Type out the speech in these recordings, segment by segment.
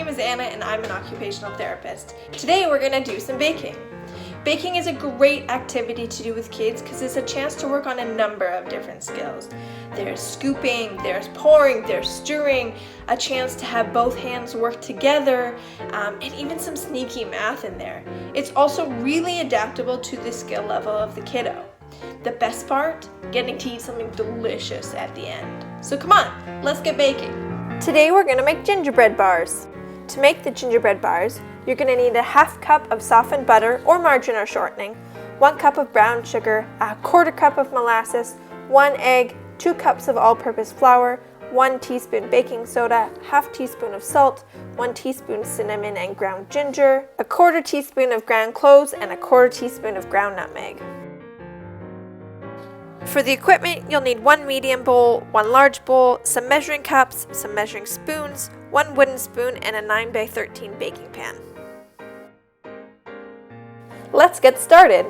name is Anna and I'm an occupational therapist. Today we're going to do some baking. Baking is a great activity to do with kids because it's a chance to work on a number of different skills. There's scooping, there's pouring, there's stirring, a chance to have both hands work together, and even some sneaky math in there. It's also really adaptable to the skill level of the kiddo. The best part, getting to eat something delicious at the end. So come on, let's get baking. Today we're going to make gingerbread bars. To make the gingerbread bars, you're going to need a half cup of softened butter or margarine or shortening, 1 cup of brown sugar, a 1/4 cup of molasses, 1 egg, 2 cups of all-purpose flour, 1 teaspoon baking soda, 1/2 teaspoon of salt, 1 teaspoon cinnamon and ground ginger, a 1/4 teaspoon of ground cloves, and a 1/4 teaspoon of ground nutmeg. For the equipment, you'll need 1 medium bowl, 1 large bowl, some measuring cups, some measuring spoons, 1 wooden spoon, and a 9x13 baking pan. Let's get started.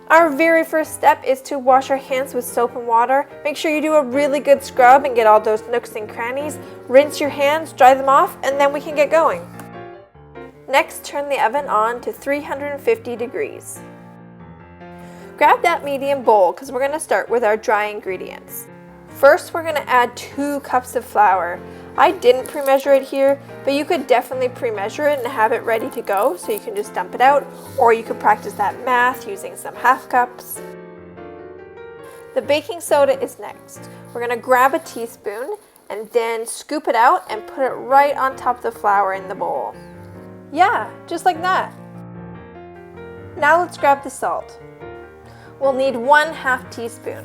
Our very first step is to wash our hands with soap and water. Make sure you do a really good scrub and get all those nooks and crannies. Rinse your hands, dry them off, and then we can get going. Next, turn the oven on to 350 degrees. Grab that medium bowl because we're going to start with our dry ingredients. First, we're going to add 2 cups of flour. I didn't pre-measure it here, but you could definitely pre-measure it and have it ready to go, so you can just dump it out, or you could practice that math using some half cups. The baking soda is next. We're going to grab a teaspoon and then scoop it out and put it right on top of the flour in the bowl. Yeah, just like that. Now let's grab the salt. We'll need 1/2 teaspoon.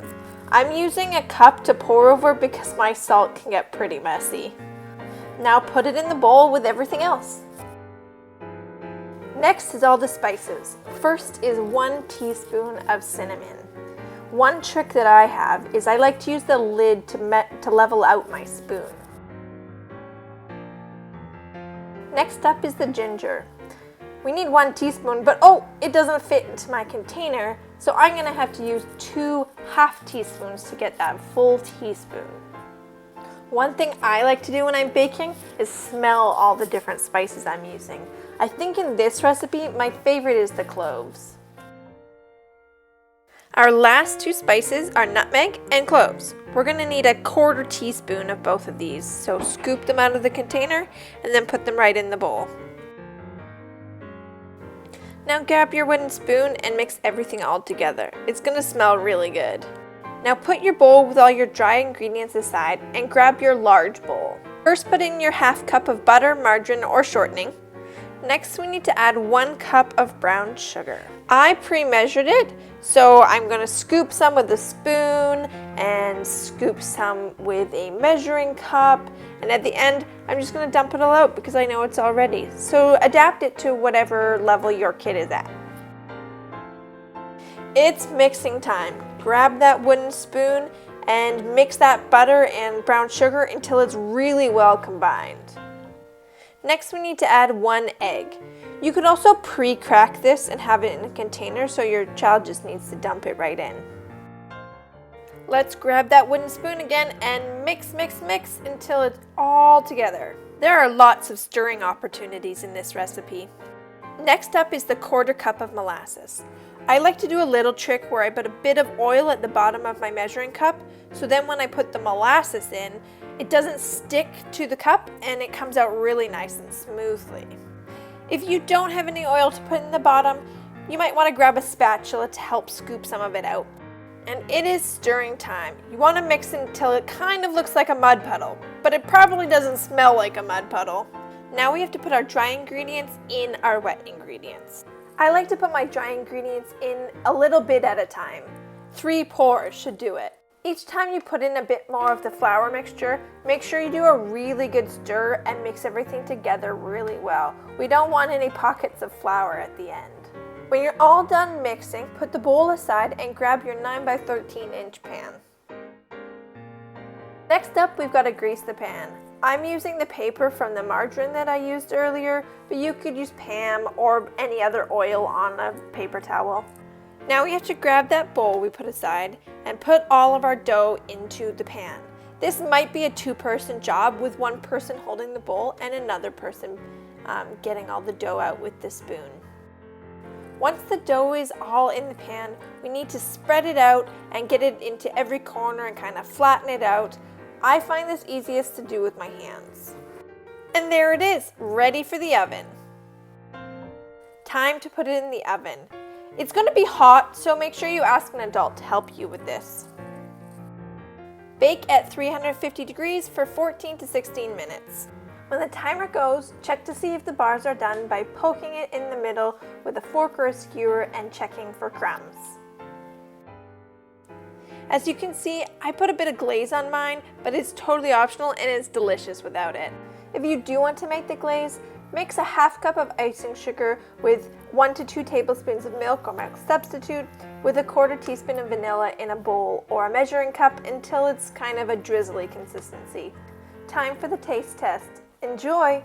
I'm using a cup to pour over because my salt can get pretty messy. Now put it in the bowl with everything else. Next is all the spices. First is 1 teaspoon of cinnamon. One trick that I have is I like to use the lid to level out my spoon. Next up is the ginger. We need 1 teaspoon, but it doesn't fit into my container, so I'm going to have to use 2 half teaspoons to get that full teaspoon. One thing I like to do when I'm baking is smell all the different spices I'm using. I think in this recipe, my favorite is the cloves. Our last 2 spices are nutmeg and cloves. We're going to need a 1/4 teaspoon of both of these, so scoop them out of the container and then put them right in the bowl. Now grab your wooden spoon and mix everything all together. It's going to smell really good. Now put your bowl with all your dry ingredients aside and grab your large bowl. First put in your 1/2 cup of butter, margarine, or shortening. Next we need to add 1 cup of brown sugar. I pre-measured it, so I'm going to scoop some with a spoon and scoop some with a measuring cup, and at the end I'm just going to dump it all out because I know it's all ready. So adapt it to whatever level your kid is at. It's mixing time. Grab that wooden spoon and mix that butter and brown sugar until it's really well combined. Next we need to add 1 egg. You could also pre-crack this and have it in a container, so your child just needs to dump it right in. Let's grab that wooden spoon again and mix until it's all together. There are lots of stirring opportunities in this recipe. Next up is the 1/4 cup of molasses. I like to do a little trick where I put a bit of oil at the bottom of my measuring cup, so then when I put the molasses in, it doesn't stick to the cup and it comes out really nice and smoothly. If you don't have any oil to put in the bottom, you might want to grab a spatula to help scoop some of it out. And it is stirring time. You want to mix until it kind of looks like a mud puddle, but it probably doesn't smell like a mud puddle. Now we have to put our dry ingredients in our wet ingredients. I like to put my dry ingredients in a little bit at a time. 3 pours should do it. Each time you put in a bit more of the flour mixture, make sure you do a really good stir and mix everything together really well. We don't want any pockets of flour at the end. When you're all done mixing, put the bowl aside and grab your 9x13 inch pan. Next up, we've got to grease the pan. I'm using the paper from the margarine that I used earlier, but you could use Pam or any other oil on a paper towel. Now we have to grab that bowl we put aside and put all of our dough into the pan. This might be a 2-person job with 1 person holding the bowl and another person getting all the dough out with the spoon. Once the dough is all in the pan, we need to spread it out and get it into every corner and kind of flatten it out. I find this easiest to do with my hands. And there it is, ready for the oven. Time to put it in the oven. It's going to be hot, so make sure you ask an adult to help you with this. Bake at 350 degrees for 14 to 16 minutes. When the timer goes, check to see if the bars are done by poking it in the middle with a fork or a skewer and checking for crumbs. As you can see, I put a bit of glaze on mine, but it's totally optional and it's delicious without it. If you do want to make the glaze, mix a half cup of icing sugar with 1 to 2 tablespoons of milk or milk substitute with a 1/4 teaspoon of vanilla in a bowl or a measuring cup until it's kind of a drizzly consistency. Time for the taste test. Enjoy!